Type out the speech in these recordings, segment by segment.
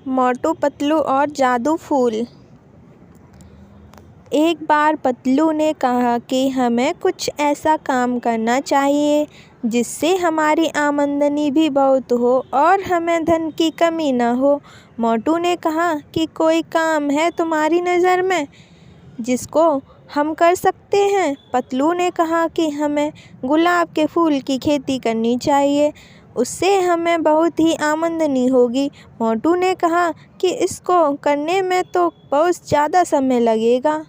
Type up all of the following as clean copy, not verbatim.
मोटू पतलू और जादू फूल। एक बार पतलू ने कहा कि हमें कुछ ऐसा काम करना चाहिए जिससे हमारी आमदनी भी बहुत हो और हमें धन की कमी न हो। मोटू ने कहा कि कोई काम है तुम्हारी नज़र में जिसको हम कर सकते हैं। पतलू ने कहा कि हमें गुलाब के फूल की खेती करनी चाहिए, उससे हमें बहुत ही आमदनी होगी। मोटू ने कहा कि इसको करने में तो बहुत ज़्यादा समय लगेगा।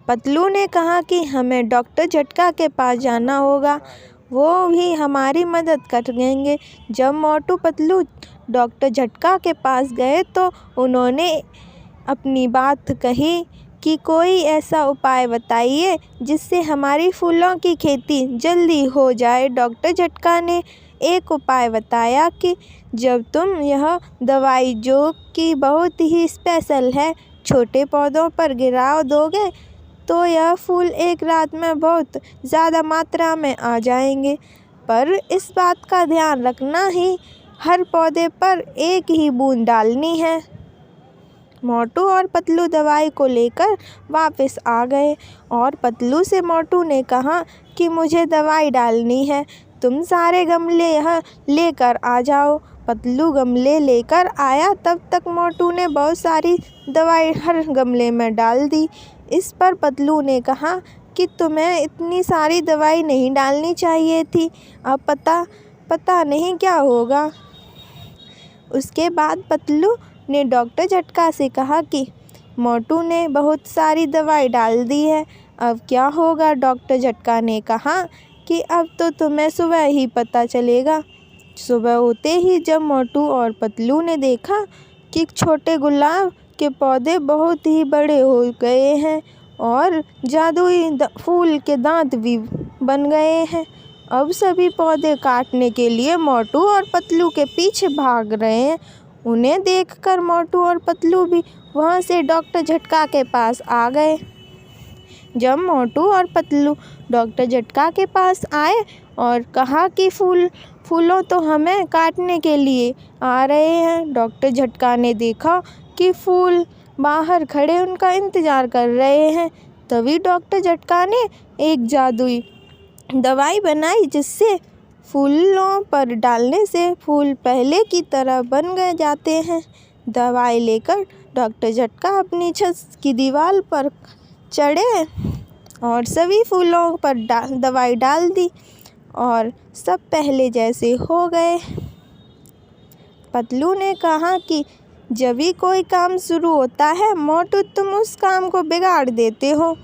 पतलू ने कहा कि हमें डॉक्टर झटका के पास जाना होगा, वो भी हमारी मदद करेंगे। जब मोटू पतलू डॉक्टर झटका के पास गए तो उन्होंने अपनी बात कही कि कोई ऐसा उपाय बताइए जिससे हमारी फूलों की खेती जल्दी हो जाए। डॉक्टर झटका ने एक उपाय बताया कि जब तुम यह दवाई, जो कि बहुत ही स्पेशल है, छोटे पौधों पर गिरा दोगे तो यह फूल एक रात में बहुत ज़्यादा मात्रा में आ जाएंगे। पर इस बात का ध्यान रखना ही हर पौधे पर एक ही बूंद डालनी है। मोटू और पतलू दवाई को लेकर वापस आ गए और पतलू से मोटू ने कहा कि मुझे दवाई डालनी है, तुम सारे गमले यह लेकर आ जाओ। पतलू गमले लेकर आया, तब तक मोटू ने बहुत सारी दवाई हर गमले में डाल दी। इस पर पतलू ने कहा कि तुम्हें इतनी सारी दवाई नहीं डालनी चाहिए थी, अब पता नहीं क्या होगा। उसके बाद पतलू ने डॉक्टर झटका से कहा कि मोटू ने बहुत सारी दवाई डाल दी है, अब क्या होगा। डॉक्टर झटका ने कहा कि अब तो तुम्हें सुबह ही पता चलेगा। सुबह होते ही जब मोटू और पतलू ने देखा कि छोटे गुलाब के पौधे बहुत ही बड़े हो गए हैं और जादुई फूल के दांत भी बन गए हैं। अब सभी पौधे काटने के लिए मोटू और पतलू के पीछे भाग रहे हैं। उन्हें देखकर मोटू और पतलू भी वहां से डॉक्टर झटका के पास आ गए। जब मोटू और पतलू डॉक्टर झटका के पास आए और कहा कि फूलों तो हमें काटने के लिए आ रहे हैं, डॉक्टर झटका ने देखा कि फूल बाहर खड़े उनका इंतज़ार कर रहे हैं। तभी डॉक्टर झटका ने एक जादुई दवाई बनाई जिससे फूलों पर डालने से फूल पहले की तरह बन गए जाते हैं। दवाई लेकर डॉक्टर झटका अपनी छत की दीवार पर चढ़े और सभी फूलों पर दवाई डाल दी और सब पहले जैसे हो गए। पतलू ने कहा कि जब भी कोई काम शुरू होता है मोटू, तुम उस काम को बिगाड़ देते हो।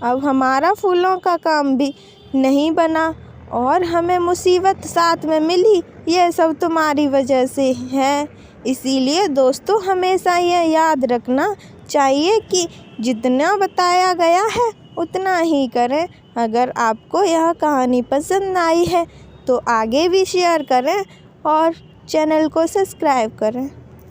अब हमारा फूलों का काम भी नहीं बना और हमें मुसीबत साथ में मिली, यह सब तुम्हारी वजह से है। इसीलिए दोस्तों, हमेशा यह याद रखना चाहिए कि जितना बताया गया है उतना ही करें। अगर आपको यह कहानी पसंद आई है तो आगे भी शेयर करें और चैनल को सब्सक्राइब करें।